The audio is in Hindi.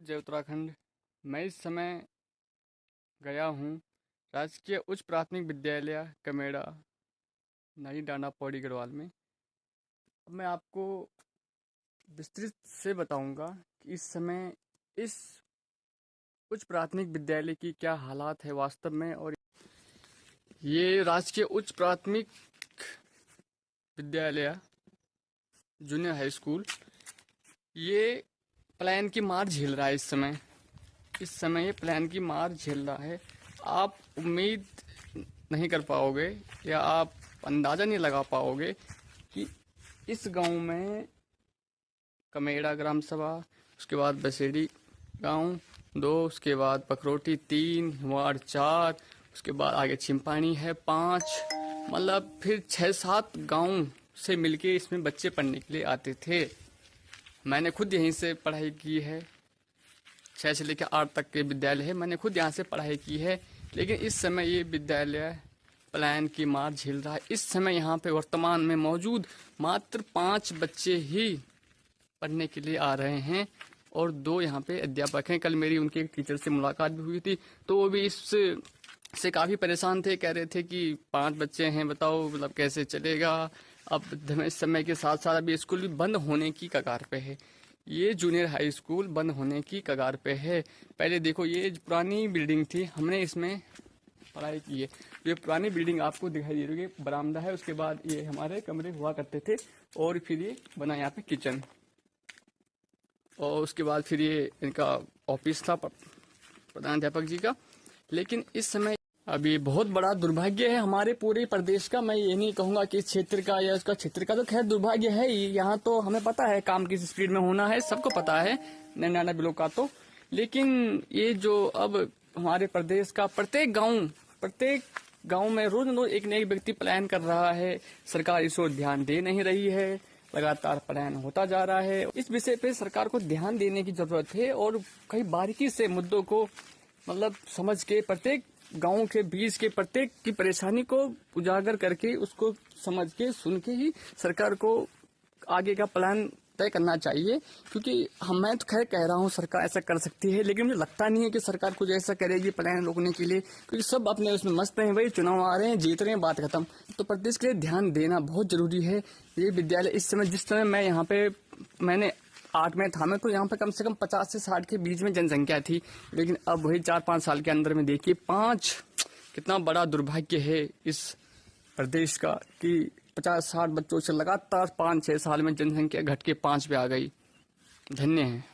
जय उत्तराखंड। मैं इस समय गया हूँ राजकीय उच्च प्राथमिक विद्यालय कमेड़ा नई डांडा पौड़ी गढ़वाल में। अब मैं आपको विस्तृत से बताऊंगा कि इस समय इस उच्च प्राथमिक विद्यालय की क्या हालात है वास्तव में। और ये राजकीय उच्च प्राथमिक विद्यालय जूनियर हाई स्कूल ये पलायन की मार झेल रहा है। इस समय ये पलायन की मार झेल रहा है। आप उम्मीद नहीं कर पाओगे या आप अंदाज़ा नहीं लगा पाओगे कि इस गांव में कमेड़ा ग्राम सभा, उसके बाद बसेड़ी गांव 2, उसके बाद पखरोटी 3, वार्ड 4, उसके बाद आगे छिंपानी है 5, मतलब फिर 6-7 गांव से मिलके इसमें बच्चे पढ़ने के लिए आते थे। मैंने खुद यहीं से पढ़ाई की है, 6 से लेकर 8 तक के विद्यालय है, मैंने खुद यहाँ से पढ़ाई की है। लेकिन इस समय ये विद्यालय पलायन की मार झेल रहा है। इस समय यहाँ पे वर्तमान में मौजूद मात्र 5 बच्चे ही पढ़ने के लिए आ रहे हैं और 2 यहाँ पे अध्यापक हैं। कल मेरी उनके एक टीचर से मुलाकात भी हुई थी, तो वो भी इससे काफ़ी परेशान थे। कह रहे थे कि 5 बच्चे हैं, बताओ मतलब कैसे चलेगा। अब इस समय के साथ साथ अभी स्कूल भी बंद होने की कगार पे है। ये जूनियर हाई स्कूल बंद होने की कगार पे है। पहले देखो, ये पुरानी बिल्डिंग थी, हमने इसमें पढ़ाई की है। ये पुरानी बिल्डिंग आपको दिखाई दे रही है, बरामदा है, उसके बाद ये हमारे कमरे हुआ करते थे और फिर ये बना यहाँ पे किचन, और उसके बाद फिर ये इनका ऑफिस था प्रधानाध्यापक जी का। लेकिन इस समय अभी बहुत बड़ा दुर्भाग्य है हमारे पूरे प्रदेश का। मैं ये नहीं कहूँगा कि इस क्षेत्र का या उसका क्षेत्र का, तो खैर दुर्भाग्य है ही। यहाँ तो हमें पता है काम किस स्पीड में होना है, सबको पता है 99 बिलों का। तो लेकिन ये जो अब हमारे प्रदेश का प्रत्येक गांव में रोज रोज एक न एक व्यक्ति पलायन कर रहा है, सरकार इस ओर ध्यान दे नहीं रही है, लगातार पलायन होता जा रहा है। इस विषय पे सरकार को ध्यान देने की जरूरत है और कई बारीकी से मुद्दों को मतलब समझ के प्रत्येक गांव के बीच के प्रत्येक की परेशानी को उजागर करके उसको समझ के सुन के ही सरकार को आगे का प्लान तय करना चाहिए। क्योंकि मैं तो खैर कह रहा हूँ सरकार ऐसा कर सकती है, लेकिन मुझे लगता नहीं है कि सरकार कुछ ऐसा करेगी प्लान रोकने के लिए, क्योंकि सब अपने उसमें मस्त हैं, वही चुनाव आ रहे हैं, जीत रहे हैं, बात खत्म। तो प्रदेश के लिए ध्यान देना बहुत जरूरी है। ये विद्यालय इस समय, जिस समय मैं यहाँ पे मैंने 8 में था, मैं तो यहाँ पे कम से कम 50 से 60 के बीच में जनसंख्या थी। लेकिन अब वही 4-5 साल के अंदर में देखिए 5, कितना बड़ा दुर्भाग्य है इस प्रदेश का कि 50-60 बच्चों से लगातार 5-6 साल में जनसंख्या घट के 5 पे आ गई। धन्य है।